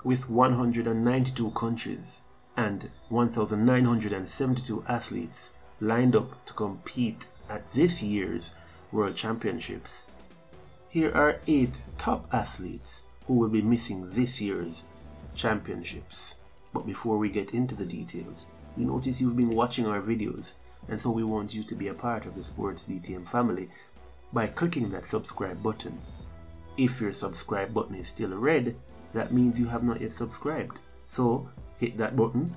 With 192 countries and 1,972 athletes lined up to compete at this year's World Championships, here are 8 top athletes who will be missing this year's championships. But before we get into the details, we notice you've been watching our videos, and so we want you to be a part of the Sports DTM family by clicking that subscribe button. If your subscribe button is still red, that means you have not yet subscribed. So hit that button,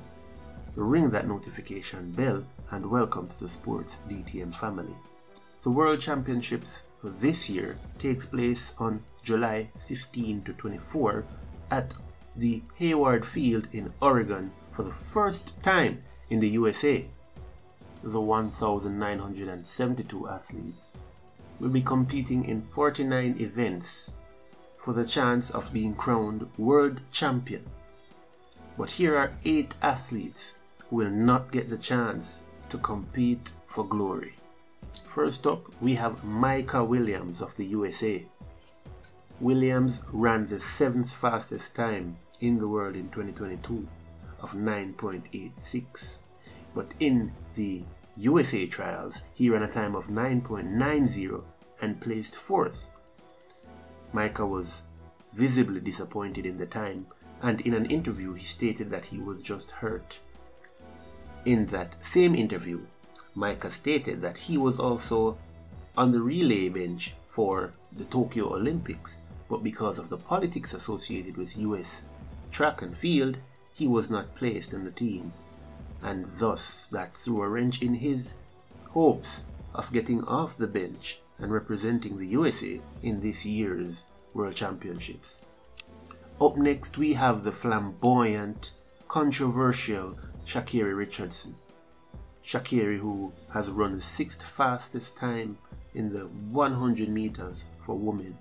ring that notification bell, and welcome to the Sports DTM family. The World Championships for this year takes place on July 15 to 24 at the Hayward Field in Oregon for the first time in the USA. The 1,972 athletes will be competing in 49 events for the chance of being crowned world champion. But here are 8 athletes who will not get the chance to compete for glory. First up, we have Micah Williams of the USA. Williams ran the 7th fastest time in the world in 2022 of 9.86. But in the USA trials, he ran a time of 9.90 and placed 4th. Micah was visibly disappointed in the time, and in an interview he stated that he was just hurt. In that same interview, Micah stated that he was also on the relay bench for the Tokyo Olympics, but because of the politics associated with US track and field, he was not placed in the team, and thus that threw a wrench in his hopes of getting off the bench and representing the USA in this year's World Championships. Up next, we have the flamboyant, controversial Sha'Carri Richardson. Sha'Carri, who has run the 6th fastest time in the 100 meters for women,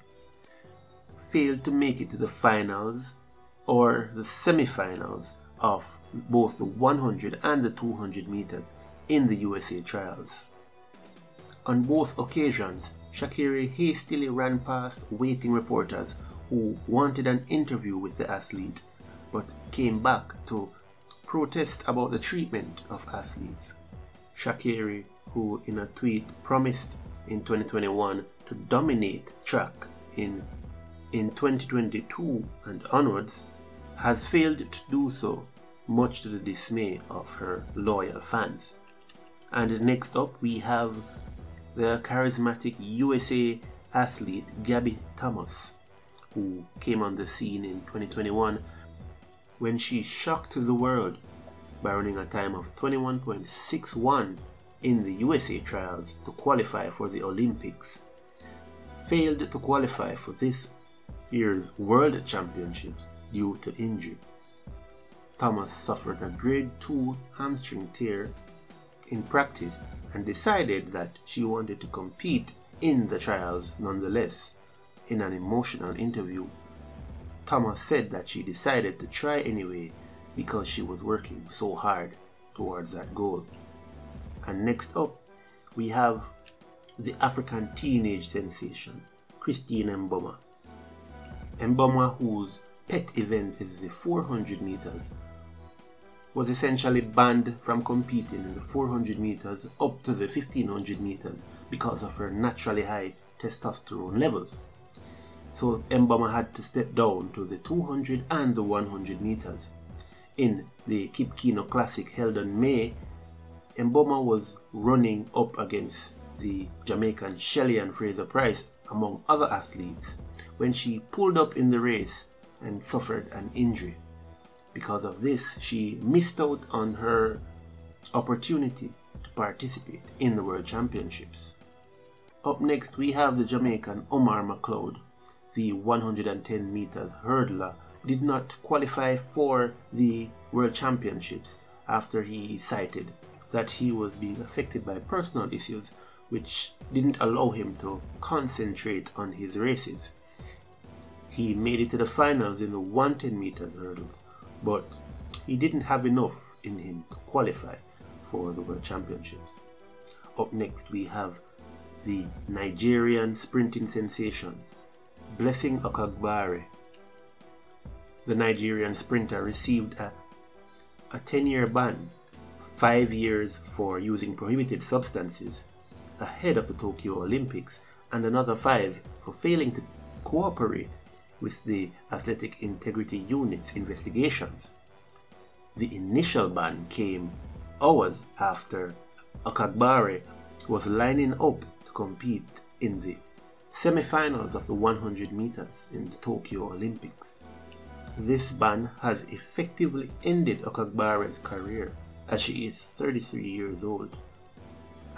failed to make it to the finals or the semi-finals of both the 100 and the 200 meters in the USA trials. On both occasions, Sha'Carri hastily ran past waiting reporters who wanted an interview with the athlete, but came back to protest about the treatment of athletes. Sha'Carri, who in a tweet promised in 2021 to dominate track in 2022 and onwards, has failed to do so, much to the dismay of her loyal fans. And next up, we have the charismatic USA athlete Gabby Thomas, who came on the scene in 2021 when she shocked the world by running a time of 21.61 in the USA trials to qualify for the Olympics. Failed to qualify for this year's World Championships due to injury. Thomas suffered a grade 2 hamstring tear in practice and decided that she wanted to compete in the trials nonetheless. In an emotional interview, Thomas said that she decided to try anyway because she was working so hard towards that goal. And next up, we have the African teenage sensation, Christina Mboma. Mboma, whose pet event is the 400 meters, was essentially banned from competing in the 400 meters up to the 1500 meters because of her naturally high testosterone levels. So Mboma had to step down to the 200 and the 100 meters. In the Kipkeino Classic held in May, Mboma was running up against the Jamaican Shelly-Ann Fraser-Pryce among other athletes when she pulled up in the race and suffered an injury. Because of this, she missed out on her opportunity to participate in the World Championships. Up next, we have the Jamaican Omar McLeod. The 110 meters hurdler did not qualify for the World Championships after he cited that he was being affected by personal issues which didn't allow him to concentrate on his races. He made it to the finals in the 110 meters hurdles, but he didn't have enough in him to qualify for the World Championships. Up next, we have the Nigerian sprinting sensation, Blessing Okagbare. the Nigerian sprinter received a 10-year ban, 5 years for using prohibited substances ahead of the Tokyo Olympics, and another 5 for failing to cooperate with the Athletic Integrity Unit's investigations. The initial ban came hours after Okagbare was lining up to compete in the semi-finals of the 100 meters in the Tokyo Olympics. This ban has effectively ended Okagbare's career, as she is 33 years old,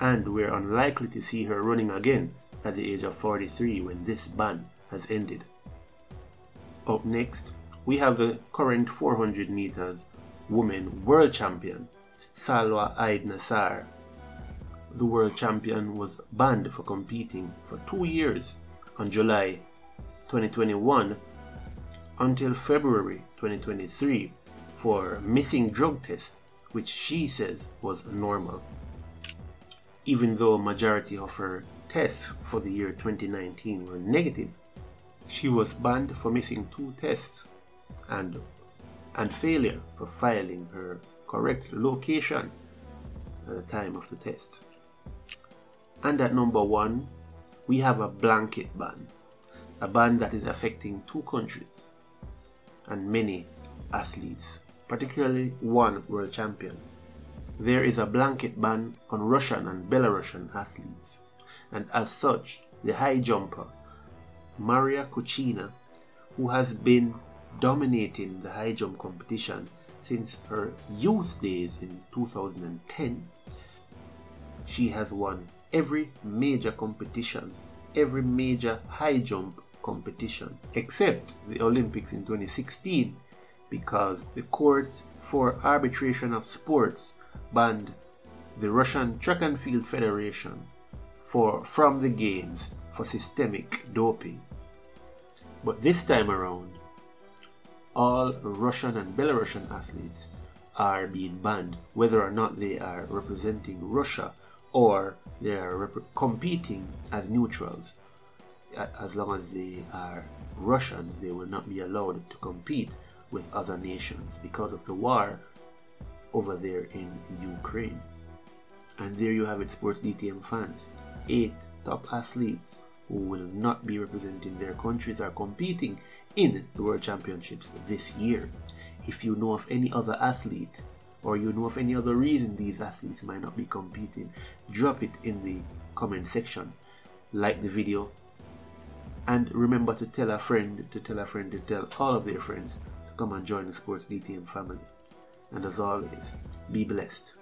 and we're unlikely to see her running again at the age of 43 when this ban has ended. Up next, we have the current 400 meters women world champion, Salwa Eid Naser. The world champion was banned for competing for 2 years on July 2021 until February 2023 for missing drug tests, which she says was normal. Even though a majority of her tests for the year 2019 were negative, she was banned for missing 2 tests and failure for filing her correct location at the time of the tests. And at number 1, we have a blanket ban, a ban that is affecting 2 countries and many athletes, particularly one world champion. There is a blanket ban on Russian and Belarusian athletes, and as such, the high jumper Maria Kuchina, who has been dominating the high jump competition since her youth days in 2010, she has won every major competition, every major high jump competition, except the Olympics in 2016, because the Court for Arbitration of Sports banned the Russian Track and Field Federation from the games for systemic doping. But this time around, all Russian and Belarusian athletes are being banned, whether or not they are representing Russia or they are competing as neutrals. As long as they are Russians, they will not be allowed to compete with other nations because of the war over there in Ukraine. And there you have it, sports DTM fans. 8 top athletes who will not be representing their countries are competing in the World Championships this year. If you know of any other athlete, or you know of any other reason these athletes might not be competing, drop it in the comment section. Like the video, and remember to tell a friend to tell a friend to tell all of their friends to come and join the Sports DTM family. And as always, be blessed.